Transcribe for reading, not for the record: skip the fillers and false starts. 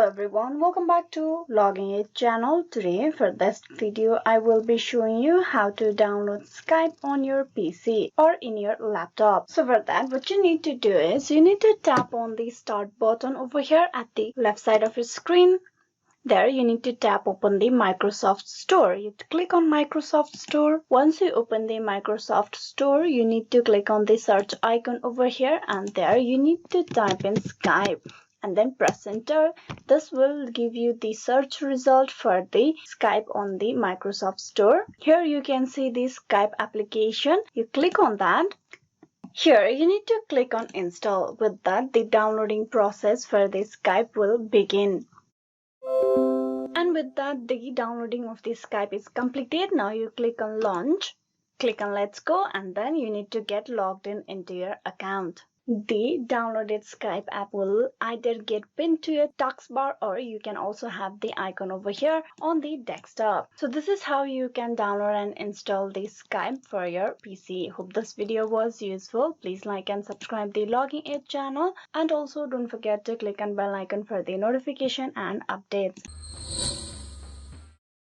everyone, welcome back to Logging It channel. Today for this video I will be showing you how to download Skype on your PC or in your laptop. So for that what you need to do is you need to tap on the start button over here at the left side of your screen. There you need to tap open the Microsoft Store. You click on Microsoft Store. Once you open the Microsoft Store, you need to click on the search icon over here, and there you need to type in Skype and then press enter. This will give you the search result for the Skype on the Microsoft Store. Here you can see the Skype application. You click on that. Here you need to click on install. With that, the downloading process for the Skype will begin. And with that, the downloading of the Skype is completed. Now you click on launch, click on let's go, and then you need to get logged in into your account. The downloaded Skype app will either get pinned to your taskbar, or you can also have the icon over here on the desktop. So this is how you can download and install the Skype for your PC. Hope this video was useful. Please like and subscribe the Logging It channel, and also don't forget to click on bell icon for the notification and updates.